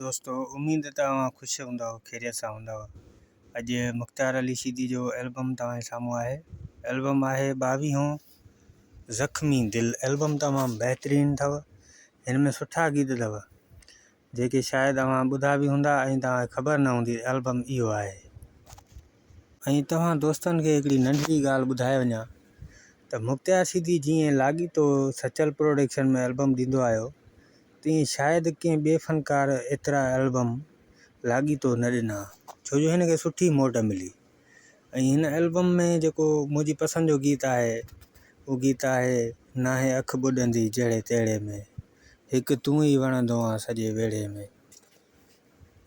दोस्तों उम्मीद है तव्हां ख़ुशि हूंदव, ख़ैरियत सां हूंदव। अॼु मुख़्तार अली शीदी जो एल्बम तव्हांजे साम्हूं आहे। एल्बम आहे 22हों ज़ख़्मी दिल। एल्बम तमामु बहितरीनु अथव। हिन में सुठा गीत अथव जेके शायदि तव्हां ॿुधा बि हूंदा ऐं तव्हांखे ख़बर न हूंदी एल्बम इहो आहे। ऐं तव्हां दोस्तनि खे हिकिड़ी नंढड़ी ॻाल्हि ॿुधाए वञा त मुख़्तार शीदी जीअं लाॻीतो सचल प्रोडक्शन में एल्बम ॾींदो आहियो, तीअं शायदि कंहिं ॿिए फ़नकार एतिरा एल्बम लाॻीतो न ॾिना, छो जो हिन खे सुठी मोट मिली। ऐं हिन एल्बम में जेको मुंहिंजी पसंदि जो गीत आहे उहो गीत आहे नाहे अखि ॿुॾंदी जहिड़े तहिड़े में, हिकु तूं ई वणंदो आहे सॼे वेड़े में।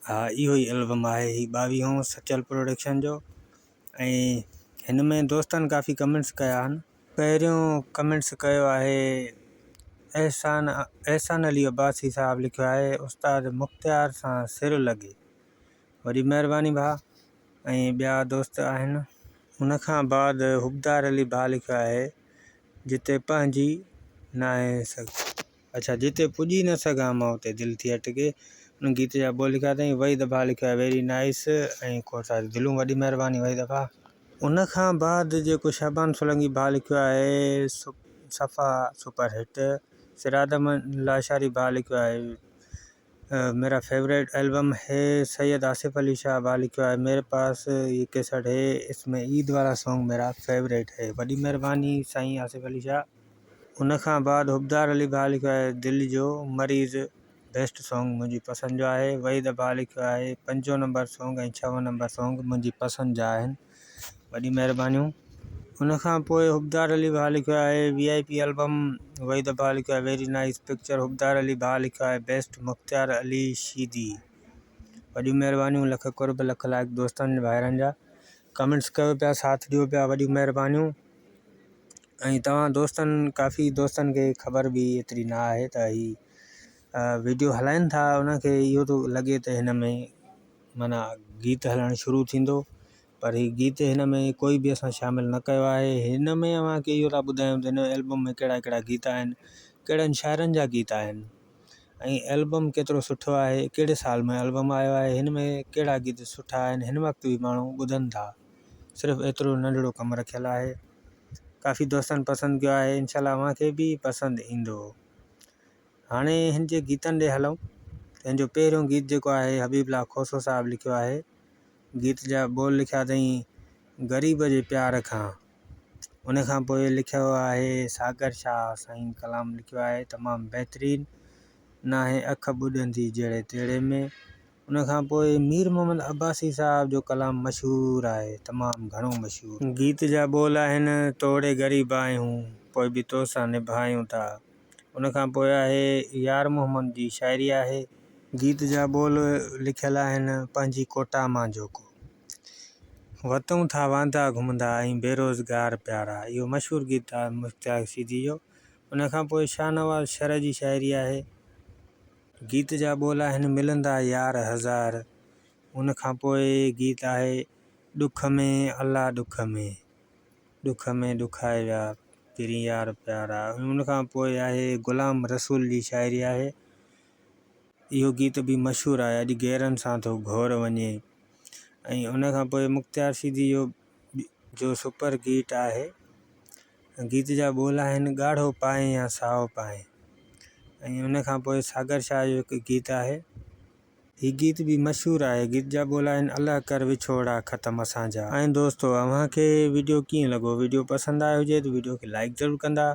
हा, इहो ई एल्बम आहे ही 22हों सचल प्रोडक्शन जो। ऐं हिन में दोस्तनि काफ़ी कमेंट्स कया आहिनि। पहिरियों कमेंट्स कयो आहे एहसान अली अब्बासी साहब, लिखियो आहे उस्ताद मुख़्तार सां सिर लॻे, वॾी महिरबानी भाउ। ऐं ॿिया दोस्त आहिनि। उन खां बाद हुबदार अली भाउ लिखियो आहे जिते पंहिंजी नाहे अच्छा जिते पुॼी न सघां मां उते दिलि थी अटके। उन गीत जा बोल लिखिया अथई। वहीद भाउ लिखियो आहे वेरी नाइस ऐं खोड़ सारी दिलूं, वॾी महिरबानी वहीद भाउ। उन खां बाद जेको शहबान सोलंकी भाउ लिखियो आहे सफ़ा सुपर हिट। सिरादम लाशारी भाउ लिखियो आहे मेरा फेवरेट एल्बम है। सैयद आसिफ अली शाह भाउ लिखियो आहे मेरे पास ये कैसेट है, इसमें ईद वाला सॉन्ग मेरा फेवरेट है, वॾी महिरबानी साईं आसिफ अली शाह। उन खां बाद हुबदार अली भाउ लिखियो आहे दिलि जो मरीज़ बेस्ट सॉन्ग मुंहिंजी पसंदि जो आहे। वहीद भाउ लिखियो आहे 5 नंबर सॉन्ग ऐं 6 नंबर सॉन्ग मुंहिंजी पसंदि जा आहिनि, वॾी महिरबानियूं। उन खां पोइ हुबदार अली भाउ लिखियो आहे VIP एल्बम। वहीद भाउ लिखियो आहे वेरी नाइस पिक्चर। हुबदार अली भाउ लिखियो आहे बेस्ट मुख़्तार अली शीदी, वॾी महिरबानियूं। लख कुर्ब लख लाइक दोस्तनि भाइरनि जा। कमेंट्स कयो पिया, साथ ॾियो पिया, वॾी महिरबानियूं। ऐं तव्हां दोस्तनि काफ़ी दोस्तनि खे ख़बर बि एतिरी न आहे त ही वीडियो हलाइनि था, उनखे इहो थो लॻे त हिन में माना गीत हलणु शुरू थींदो, पर ही गीत हिन में कोई बि असां शामिलु न कयो आहे। हिन में अव्हांखे इहो था ॿुधायूं त हिन एल्बम में कहिड़ा कहिड़ा गीत आहिनि, कहिड़नि शाइरनि जा गीत आहिनि, ऐं एल्बम केतिरो सुठो आहे, कहिड़े साल में एल्बम आयो आहे, हिन में कहिड़ा गीत सुठा आहिनि, हिन वक़्तु बि माण्हू ॿुधनि था। सिर्फ़ु एतिरो नंढिड़ो कमु रखियलु आहे। काफ़ी दोस्तनि पसंदि कयो आहे, इनशाला अव्हांखे बि पसंदि ईंदो। हाणे हिन जे गीतनि ॾे हलूं। हिन जो पहिरियों गीत जेको आहे हबीबुल्लाह खोसो साहब लिखियो आहे। गीत जा बोल लिखिया अथई ग़रीब जे प्यार खां। उन खां पोइ लिखियो आहे सागर शाह साईं कलाम लिखियो आहे तमामु बहितरीनु, नाहे अखि ॿुॾंदी जहिड़े तहिड़े में। उन खां पोइ मीर मोहम्मद अब्बासी साहब जो कलाम मशहूरु आहे, तमामु घणो मशहूरु। गीत जा बोल आहिनि तोड़े ग़रीब आहियूं पोइ बि तोसां निभायूं था। उन खां पोइ आहे यार मोहम्मद जी शाइरी आहे। गीत जा बोल लिखियलु आहिनि पंहिंजी कोटा मां जोको, वतूं था वांदा घुमंदा ऐं बेरोज़गार प्यारा। इहो मशहूरु गीत आहे मुख़्तार शीदी जो। उन खां पोइ शाहनवाज़ शर जी शाइरी आहे। गीत जा बोल आहिनि मिलंदा यार हज़ार। उन खां पोइ गीत आहे ॾुख में अल्लाह ॾुख में ॾुखाए विया पिरी यार प्यारा। उन खां पोइ आहे ग़ुलाम रसूल जी शाइरी आहे। इहो गीत बि मशहूरु आहे, अॼु गेरनि सां थो घोर वञे। ऐं उन खां पोइ मुख़्तार शीदी जो सुपर गीत आहे। गीत जा बोल आहिनि ॻाढ़ो पाए या साओ पाए। ऐं उन खां पोइ सागर शाह जो हिकु गीत आहे। हीउ गीत बि मशहूरु आहे। गीत जा बोल आहिनि अल्लाह कर विछोड़ा ख़तमु असांजा। ऐं दोस्तो अव्हांखे वीडियो कीअं लॻो? वीडियो पसंदि आयो हुजे त वीडियो खे लाइक ज़रूरु कंदा,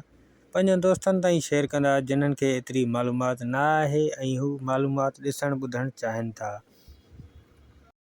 पंहिंजनि दोस्तनि ताईं शेयर कंदा जिन्हनि खे एतिरी मालूमात न आहे ऐं हू मालूमात ॾिसणु ॿुधणु चाहिनि था।